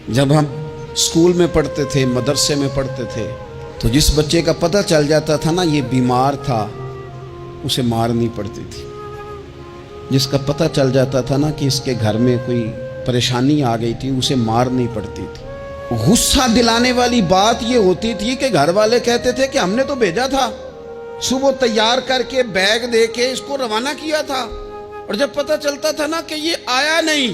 जब हम स्कूल में पढ़ते थे, मदरसे में पढ़ते थे, तो जिस बच्चे का पता चल जाता था ना ये बीमार था, उसे मारनी पड़ती थी। जिसका पता चल जाता था ना कि इसके घर में कोई परेशानी आ गई थी, उसे मारनी पड़ती थी। गुस्सा दिलाने वाली बात ये होती थी कि घर वाले कहते थे कि हमने तो भेजा था, सुबह तैयार करके बैग दे के इसको रवाना किया था, और जब पता चलता था ना कि ये आया नहीं,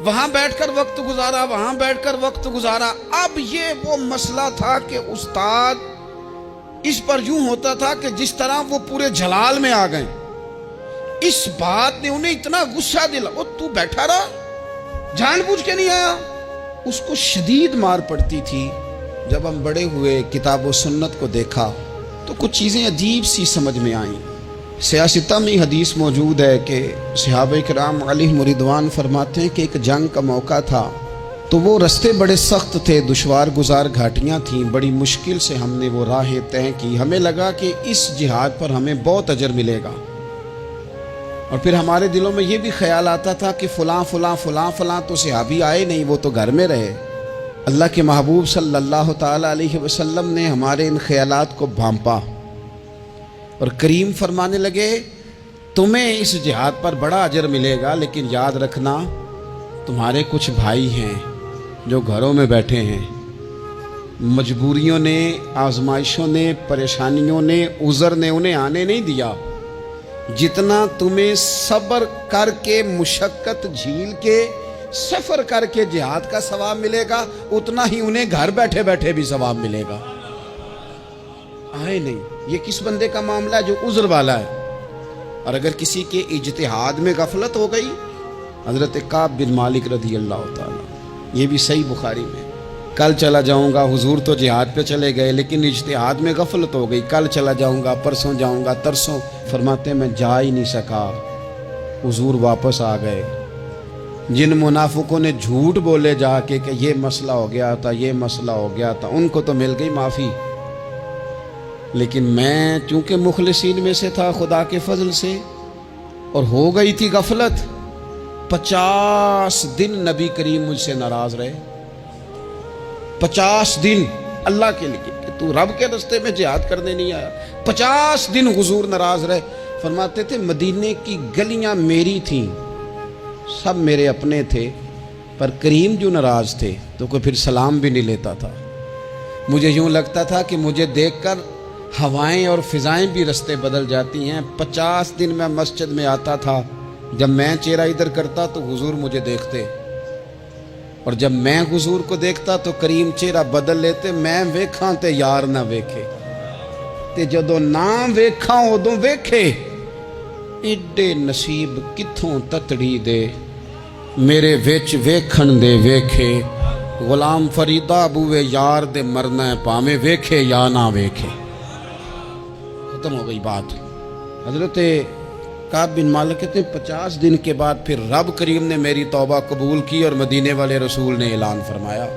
वहां बैठकर वक्त गुजारा, वहां बैठकर वक्त गुजारा। अब ये वो मसला था कि उस्ताद इस पर यूं होता था कि जिस तरह वो पूरे जलाल में आ गए। इस बात ने उन्हें इतना गुस्सा दिला, वो तू बैठा रहा, जानबूझ के नहीं आया। उसको शदीद मार पड़ती थी। जब हम बड़े हुए, किताब व सुन्नत को देखा तो कुछ चीज़ें अजीब सी समझ में आईं। सियासता में हदीस मौजूद है कि सहाबा किराम अलैहिम रिदवान फरमाते हैं कि एक जंग का मौका था, तो वो रास्ते बड़े सख्त थे, दुश्वार गुजार घाटियाँ थीं, बड़ी मुश्किल से हमने वो राहें तय की। हमें लगा कि इस जिहाद पर हमें बहुत अजर मिलेगा, और फिर हमारे दिलों में ये भी ख्याल आता था कि फ़लाँ फ़लाँ फ़लाँ फ़लाँ तो सहाबी आए नहीं, वो तो घर में रहे। अल्लाह के महबूब सल्लल्लाहु ताला अलैहि वसल्लम ने हमारे इन ख्यालात को भांपा और करीम फरमाने लगे, तुम्हें इस जिहाद पर बड़ा अजर मिलेगा, लेकिन याद रखना तुम्हारे कुछ भाई हैं जो घरों में बैठे हैं। मजबूरियों ने, आजमाइशों ने, परेशानियों ने, उज़र ने उन्हें आने नहीं दिया। जितना तुम्हें सब्र करके, मुशक्क़त झील के, सफ़र करके जिहाद का सवाब मिलेगा, उतना ही उन्हें घर बैठे बैठे भी सवाब मिलेगा। आए नहीं, ये किस बंदे का मामला है जो उज़र वाला है। और अगर किसी के इज्तिहाद में गफलत हो गई, हज़रत काब बिन मालिक रज़ी अल्लाह ताला, ये भी सही बुखारी में, कल चला जाऊंगा, हुजूर तो जिहाद पे चले गए लेकिन इज्तिहाद में गफलत हो गई, कल चला जाऊंगा, परसों जाऊंगा, तरसों, फरमाते मैं जा ही नहीं सका, हुजूर वापस आ गए। जिन मुनाफिकों ने झूठ बोले जाके कि ये मसला हो गया था, ये मसला हो गया था, उनको तो मिल गई माफ़ी, लेकिन मैं चूंकि मुखलिसीन में से था खुदा के फजल से, और हो गई थी गफलत। 50 दिन नबी करीम मुझसे नाराज रहे, 50 दिन अल्लाह के लिए कि तू रब के रास्ते में जिहाद करने नहीं आया। 50 दिन हुजूर नाराज रहे। फरमाते थे मदीने की गलियां मेरी थीं, सब मेरे अपने थे, पर करीम जो नाराज थे तो कोई फिर सलाम भी नहीं लेता था। मुझे यूं लगता था कि मुझे देखकर हवाएं और फिजाएं भी रास्ते बदल जाती हैं। 50 दिन मैं मस्जिद में आता था, जब मैं चेहरा इधर करता तो हुजूर मुझे देखते, और जब मैं हुजूर को देखता तो करीम चेहरा बदल लेते। मैं वेखा ते यार ना वेखे, ते जदों ना वेखा उदों वेखे। एडे नसीब कित्थों ततड़ी दे, मेरे विच वेखण दे वेखे। गुलाम फरीदा बूए यार दे मरना है, भावें वेखे या ना वेखे। खत्म हो गई बात। हजरत काब बिन मालिक कहते हैं 50 दिन के बाद फिर रब करीम ने मेरी तौबा कबूल की, और मदीने वाले रसूल ने ऐलान फरमाया,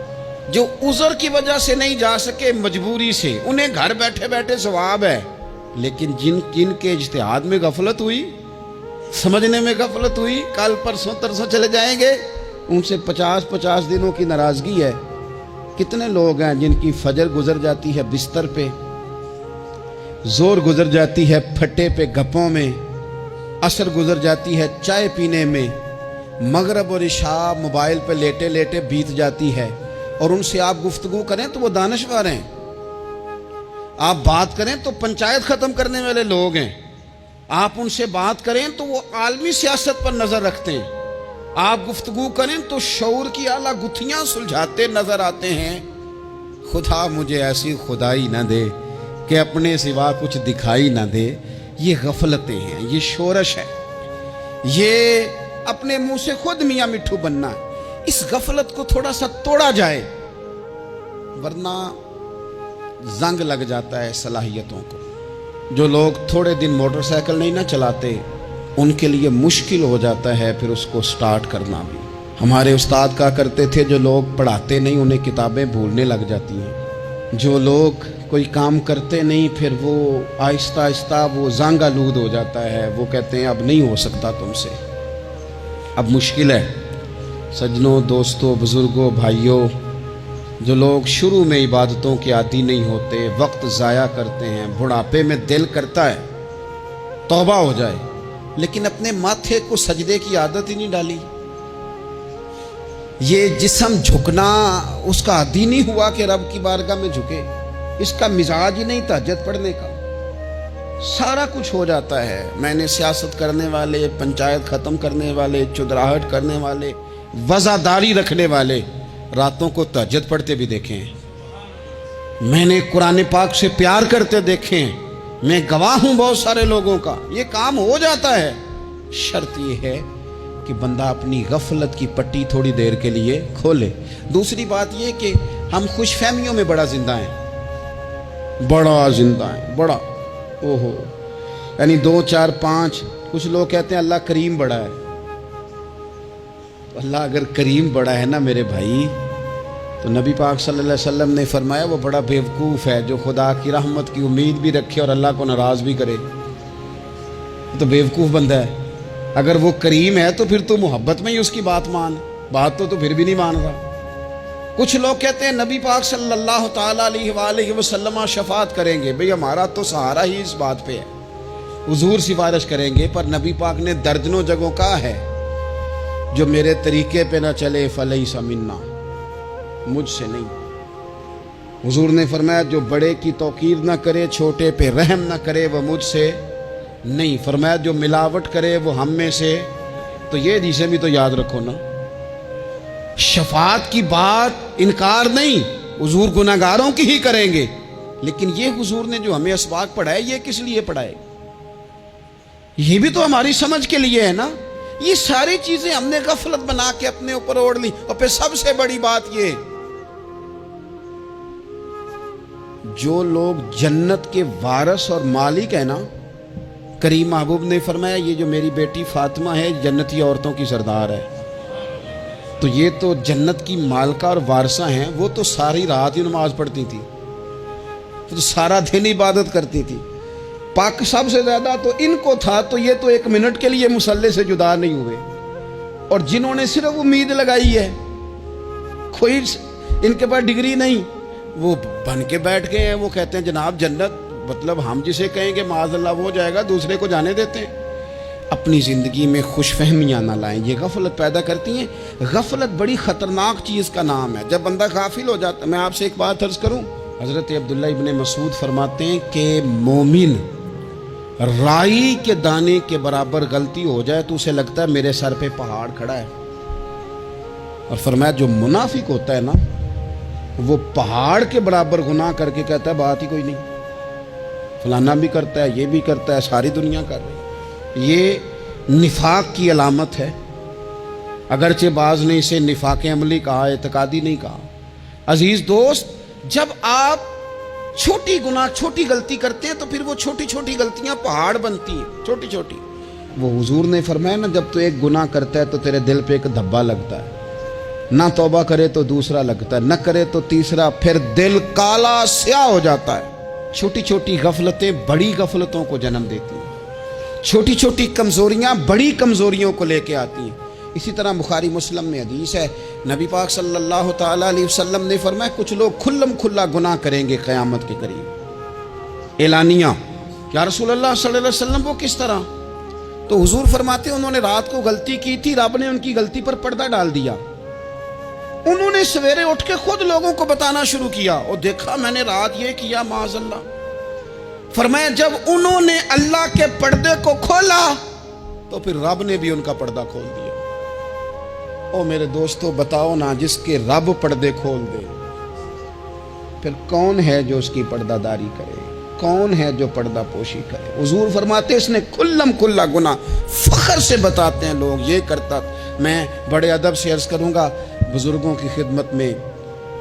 जो उज़र की वजह से नहीं जा सके, मजबूरी से, उन्हें घर बैठे बैठे सवाब है, लेकिन जिनके इज्तिहाद में गफलत हुई, समझने में गफलत हुई, कल परसों तरसों चले जाएंगे, उनसे 50-50 दिनों की नाराजगी है। कितने लोग हैं जिनकी फजर गुजर जाती है बिस्तर पे, जोर गुजर जाती है फट्टे पे गप्पों में, असर गुजर जाती है चाय पीने में, मगरब और इशा मोबाइल पे लेटे लेटे बीत जाती है, और उनसे आप गुफ्तगू करें तो वो दानिशवर हैं, आप बात करें तो पंचायत ख़त्म करने वाले लोग हैं, आप उनसे बात करें तो वो आलमी सियासत पर नज़र रखते हैं, आप गुफ्तगू करें तो शऊर की आला गुत्थियाँ सुलझाते नज़र आते हैं। खुदा मुझे ऐसी खुदाई न दे कि अपने सिवा कुछ दिखाई न दे। ये गफलतें हैं, ये शोरश है, ये अपने मुंह से खुद मियाँ मिट्ठू बनना है। इस गफलत को थोड़ा सा तोड़ा जाए, वरना जंग लग जाता है सलाहियतों को। जो लोग थोड़े दिन मोटरसाइकिल नहीं ना चलाते, उनके लिए मुश्किल हो जाता है फिर उसको स्टार्ट करना भी। हमारे उस्ताद का करते थे, जो लोग पढ़ाते नहीं उन्हें किताबें भूलने लग जाती हैं, जो लोग कोई काम करते नहीं फिर वो आहिस्ता आहिस्ता वो ज़ंग आलूद हो जाता है, वो कहते हैं अब नहीं हो सकता तुमसे, अब मुश्किल है। सज्जनों, दोस्तों, बुजुर्गों, भाइयों, जो लोग शुरू में इबादतों के आदी नहीं होते, वक्त ज़ाया करते हैं, बुढ़ापे में दिल करता है तौबा हो जाए, लेकिन अपने माथे को सजदे की आदत ही नहीं डाली। ये जिस्म झुकना उसका आदी नहीं हुआ कि रब की बारगाह में झुके, इसका मिजाज ही नहीं तहज्जुद पढ़ने का। सारा कुछ हो जाता है। मैंने सियासत करने वाले, पंचायत ख़त्म करने वाले, चुदराहट करने वाले, वज़ादारी रखने वाले रातों को तहज्जुद पढ़ते भी देखे हैं। मैंने कुरान पाक से प्यार करते देखे हैं। मैं गवाह हूँ बहुत सारे लोगों का। ये काम हो जाता है। शर्त ये है कि बंदा अपनी गफलत की पट्टी थोड़ी देर के लिए खोले। दूसरी बात ये कि हम खुशफहमियों में बड़ा जिंदा हैं, बड़ा जिंदा हैं, बड़ा ओहो, यानी 2, 4, 5। कुछ लोग कहते हैं अल्लाह करीम बड़ा है। अल्लाह अगर करीम बड़ा है ना मेरे भाई, तो नबी पाक सल्लल्लाहु अलैहि वसल्लम ने फरमाया वो बड़ा बेवकूफ़ है जो खुदा की रहमत की उम्मीद भी रखे और अल्लाह को नाराज़ भी करे। तो बेवकूफ़ बंदा है। अगर वो करीम है तो फिर तो मोहब्बत में ही उसकी बात मान, बात तो फिर भी नहीं मान रहा। कुछ लोग कहते हैं नबी पाक सल्लल्लाहु ताला अलैहि वसल्लम शफात करेंगे। भाई हमारा तो सहारा ही इस बात पे है, हुजूर सिफारिश करेंगे, पर नबी पाक ने दर्जनों जगहों कहा है जो मेरे तरीके पे ना चले फलैसा मिन्ना, मुझसे नहीं। हुजूर ने फरमाया जो बड़े की तौकीर ना करे, छोटे पे रहम ना करे, वह मुझसे नहीं। फरमाया जो मिलावट करे वो हम में से। तो ये हदीसें भी तो याद रखो ना। शफात की बात इनकार नहीं, हुजूर गुनाहगारों की ही करेंगे, लेकिन ये हुजूर ने जो हमें असबाक पढ़ाए ये किस लिए पढ़ाए? ये भी तो हमारी समझ के लिए है ना। ये सारी चीजें हमने गफलत बना के अपने ऊपर ओढ़ ली। और फिर सबसे बड़ी बात ये, जो लोग जन्नत के वारिस और मालिक है ना, करीम महबूब ने फरमाया ये जो मेरी बेटी फातिमा है जन्नती औरतों की सरदार है। तो ये तो जन्नत की मालका और वारसा हैं। वो तो सारी रात ही नमाज पढ़ती थी, तो सारा दिन इबादत करती थी। पाक सबसे ज्यादा तो इनको था, तो ये तो 1 मिनट के लिए मुसल्ले से जुदा नहीं हुए। और जिन्होंने सिर्फ उम्मीद लगाई है, कोई इनके पास डिग्री नहीं, वो बन के बैठ गए हैं। वो कहते हैं जनाब जन्नत, मतलब हम जिसे कहेंगे माज़अल्लाह वो जाएगा, दूसरे को जाने देते हैं। अपनी ज़िंदगी में खुशफहमियाँ ना लाएं, ये गफलत पैदा करती हैं। गफलत बड़ी ख़तरनाक चीज़ का नाम है। जब बंदा गाफिल हो जाता है, मैं आपसे एक बात अर्ज़ करूँ, हज़रत अब्दुल्लाह इब्न मसूद फरमाते हैं कि मोमिन राई के दाने के बराबर गलती हो जाए तो उसे लगता है मेरे सर पे पहाड़ खड़ा है। और फरमाया जो मुनाफिक होता है ना, वो पहाड़ के बराबर गुनाह करके कहता है बात ही कोई नहीं, फलाना भी करता है, ये भी करता है, सारी दुनिया कर रही है। ये निफाक की अलामत है। अगरचे बाज ने इसे निफाक अमली कहा, एतकादी नहीं कहा। अजीज दोस्त, जब आप छोटी गुनाह, छोटी गलती करते हैं तो फिर वो छोटी छोटी गलतियां पहाड़ बनती हैं, छोटी छोटी। वो हुजूर ने फरमाया ना, जब तो एक गुनाह करता है तो तेरे दिल पे एक धब्बा लगता है, ना तौबा करे तो दूसरा लगता है, न करे तो तीसरा, फिर दिल काला स्याह हो जाता है। छोटी छोटी गफलतें बड़ी गफलतों को जन्म देती हैं। छोटी छोटी कमजोरियां बड़ी कमजोरियों को लेके आती हैं। इसी तरह बुखारी मुस्लिम में हदीस है, नबी पाक सल्लल्लाहु ताला अलैहि वसल्लम ने फरमाया कुछ लोग खुल्लम खुल्ला गुनाह करेंगे क़यामत के करीब। एलानिया, या रसूल अल्लाह सल्लल्लाहु अलैहि वसल्लम वो किस तरह? तो हुजूर फरमाते उन्होंने रात को गलती की थी, रब ने उनकी गलती पर पर्दा डाल दिया। उन्होंने सवेरे उठ के खुद लोगों को बताना शुरू किया, और देखा मैंने रात ये किया माज़अल्लाह। फरमाया जब उन्होंने अल्लाह के पर्दे को खोला तो फिर रब ने भी उनका पर्दा खोल दिया। ओ मेरे दोस्तों, बताओ ना, जिसके रब पर्दे खोल दे फिर कौन है जो उसकी पर्दादारी करे? कौन है जो पर्दा पोशी करे? हुजूर फरमाते इसने खुल्लम खुल्ला गुनाह, फख्र से बताते हैं लोग ये करता। मैं बड़े अदब से अर्ज करूंगा बुजुर्गों की खिदमत में,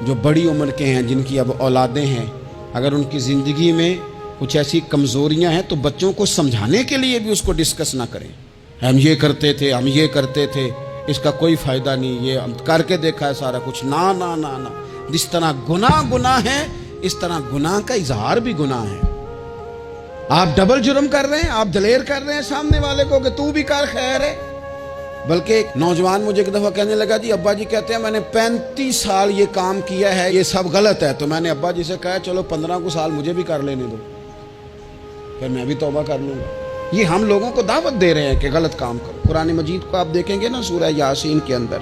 जो बड़ी उम्र के हैं, जिनकी अब औलादें हैं, अगर उनकी ज़िंदगी में कुछ ऐसी कमज़ोरियां हैं तो बच्चों को समझाने के लिए भी उसको डिस्कस ना करें। हम ये करते थे, हम ये करते थे, इसका कोई फ़ायदा नहीं, ये हम करके देखा है सारा कुछ। ना ना ना ना, जिस तरह गुनाह गुनाह है, इस तरह गुनाह का इजहार भी गुनाह है। आप डबल जुर्म कर रहे हैं, आप दलेर कर रहे हैं सामने वाले को कि तू भी कर, खैर है। بلکہ ایک نوجوان مجھے ایک دفعہ کہنے لگا جی ابا جی کہتے ہیں میں نے 35 سال یہ کام کیا ہے، یہ سب غلط ہے. تو میں نے ابا جی سے کہا چلو 15 کو سال مجھے بھی کر لینے دو، پھر میں بھی توبہ کر لوں گا. یہ ہم لوگوں کو دعوت دے رہے ہیں کہ غلط کام کرو. قرآن مجید کو آپ دیکھیں گے نا سورہ یاسین کے اندر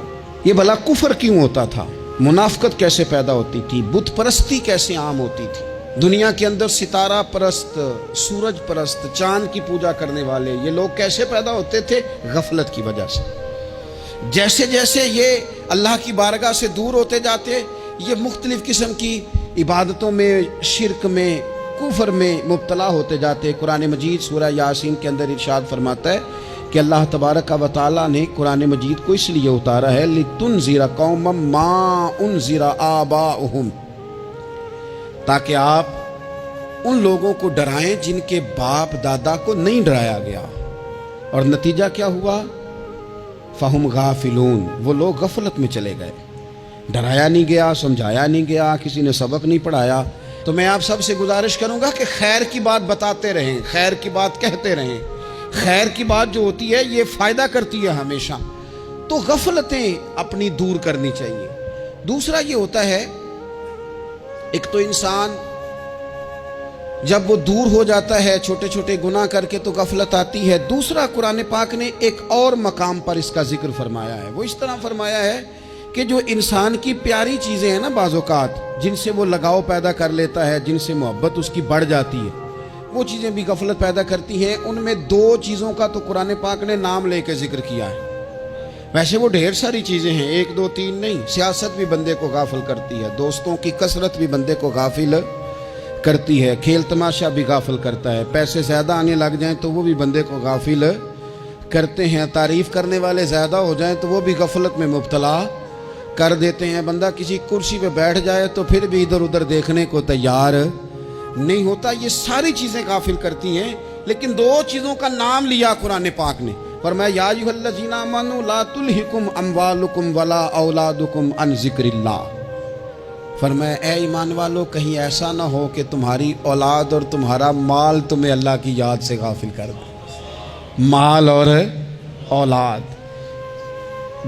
یہ بھلا کفر کیوں ہوتا تھا، منافقت کیسے پیدا ہوتی تھی، بت پرستی کیسے عام ہوتی تھی. دنیا کے اندر ستارہ پرست، سورج پرست، چاند کی پوجا کرنے والے یہ لوگ کیسے پیدا ہوتے تھے؟ غفلت کی وجہ سے. جیسے جیسے یہ اللہ کی بارگاہ سے دور ہوتے جاتے، یہ مختلف قسم کی عبادتوں میں، شرک میں، کفر میں مبتلا ہوتے جاتے. قرآن مجید سورہ یاسین کے اندر ارشاد فرماتا ہے کہ اللہ تبارک و تعالیٰ نے قرآن مجید کو اس لیے اتارا ہے لِتُنذِرَ قَوْمًا مَا أُنذِرَ آبَاؤُهُمْ، تاکہ آپ ان لوگوں کو ڈرائیں جن کے باپ دادا کو نہیں ڈرایا گیا. اور نتیجہ کیا ہوا؟ فَهُمْ غَافِلُونَ، وہ لوگ غفلت میں چلے گئے. ڈرایا نہیں گیا، سمجھایا نہیں گیا، کسی نے سبق نہیں پڑھایا. تو میں آپ سب سے گزارش کروں گا کہ خیر کی بات بتاتے رہیں، خیر کی بات کہتے رہیں. خیر کی بات جو ہوتی ہے یہ فائدہ کرتی ہے ہمیشہ. تو غفلتیں اپنی دور کرنی چاہیے. دوسرا یہ ہوتا ہے، ایک تو انسان جب وہ دور ہو جاتا ہے چھوٹے چھوٹے گناہ کر کے تو غفلت آتی ہے. دوسرا قرآن پاک نے ایک اور مقام پر اس کا ذکر فرمایا ہے. وہ اس طرح فرمایا ہے کہ جو انسان کی پیاری چیزیں ہیں نا بعض اوقات، جن سے وہ لگاؤ پیدا کر لیتا ہے، جن سے محبت اس کی بڑھ جاتی ہے، وہ چیزیں بھی غفلت پیدا کرتی ہیں. ان میں 2 چیزوں کا تو قرآن پاک نے نام لے کے ذکر کیا ہے. ویسے وہ ڈھیر ساری چیزیں ہیں، 1 2 3 نہیں. سیاست بھی بندے کو غافل کرتی ہے، دوستوں کی کثرت بھی بندے کو غافل کرتی ہے، کھیل تماشا بھی غافل کرتا ہے، پیسے زیادہ آنے لگ جائیں تو وہ بھی بندے کو غافل کرتے ہیں، تعریف کرنے والے زیادہ ہو جائیں تو وہ بھی غفلت میں مبتلا کر دیتے ہیں. بندہ کسی کرسی پہ بیٹھ جائے تو پھر بھی ادھر ادھر دیکھنے کو تیار نہیں ہوتا. یہ ساری چیزیں غافل کرتی ہیں. لیکن 2 چیزوں کا نام لیا قرآن پاک نے، فرمایا یا ایھا الذین آمنوا لا تلھکم اموالکم ولا اولادکم عن ذکر اللہ. فرمایا اے ایمان والو، کہیں ایسا نہ ہو کہ تمہاری اولاد اور تمہارا مال تمہیں اللہ کی یاد سے غافل کر دے. مال اور اولاد،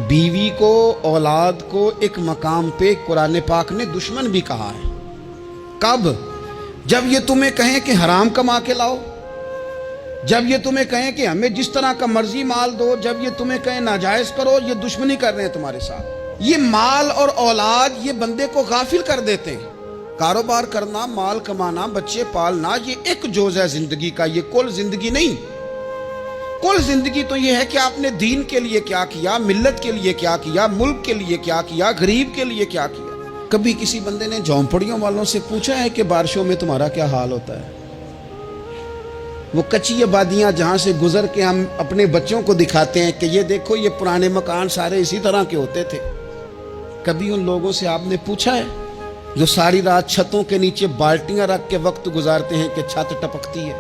بیوی کو، اولاد کو ایک مقام پہ قرآن پاک نے دشمن بھی کہا ہے. کب؟ جب یہ تمہیں کہیں کہ حرام کما کے لاؤ، جب یہ تمہیں کہیں کہ ہمیں جس طرح کا مرضی مال دو، جب یہ تمہیں کہیں ناجائز کرو، یہ دشمنی کر رہے ہیں تمہارے ساتھ. یہ مال اور اولاد یہ بندے کو غافل کر دیتے ہیں. کاروبار کرنا، مال کمانا، بچے پالنا، یہ ایک جز ہے زندگی کا، یہ کل زندگی نہیں. کل زندگی تو یہ ہے کہ آپ نے دین کے لیے کیا کیا، ملت کے لیے کیا کیا، ملک کے لیے کیا کیا، غریب کے لیے کیا کیا. کبھی کسی بندے نے جھونپڑیوں والوں سے پوچھا ہے کہ بارشوں میں تمہارا کیا حال ہوتا ہے؟ وہ کچی آبادیاں جہاں سے گزر کے ہم اپنے بچوں کو دکھاتے ہیں کہ یہ دیکھو یہ پرانے مکان سارے اسی طرح کے ہوتے تھے. کبھی ان لوگوں سے آپ نے پوچھا ہے جو ساری رات چھتوں کے نیچے بالٹیاں رکھ کے وقت گزارتے ہیں کہ چھت ٹپکتی ہے؟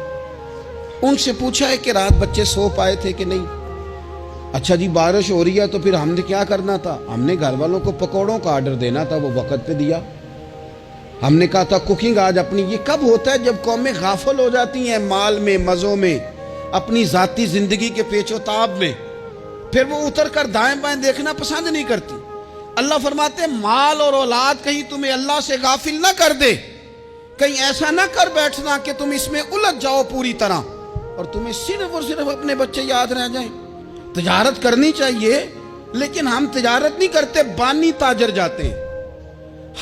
ان سے پوچھا ہے کہ رات بچے سو پائے تھے کہ نہیں؟ اچھا جی بارش ہو رہی ہے تو پھر ہم نے کیا کرنا تھا؟ ہم نے گھر والوں کو پکوڑوں کا آرڈر دینا تھا، وہ وقت پہ دیا. ہم نے کہا تھا کوکنگ آج اپنی. یہ کب ہوتا ہے؟ جب قومیں غافل ہو جاتی ہیں مال میں، مزوں میں، اپنی ذاتی زندگی کے پیچ و تاب میں، پھر وہ اتر کر دائیں بائیں دیکھنا پسند نہیں کرتی. اللہ فرماتے ہیں مال اور اولاد کہیں تمہیں اللہ سے غافل نہ کر دے، کہیں ایسا نہ کر بیٹھنا کہ تم اس میں الجھ جاؤ پوری طرح اور تمہیں صرف اور صرف اپنے بچے یاد رہ جائیں. تجارت کرنی چاہیے لیکن ہم تجارت نہیں کرتے، بانی تاجر جاتے ہیں.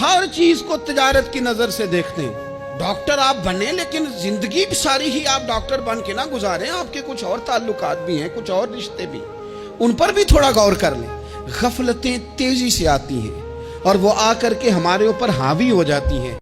ہر چیز کو تجارت کی نظر سے دیکھتے ہیں. ڈاکٹر آپ بنے لیکن زندگی ساری ہی آپ ڈاکٹر بن کے نہ گزاریں، آپ کے کچھ اور تعلقات بھی ہیں، کچھ اور رشتے بھی، ان پر بھی تھوڑا غور کر لیں. غفلتیں تیزی سے آتی ہیں اور وہ آ کر کے ہمارے اوپر حاوی ہو جاتی ہیں.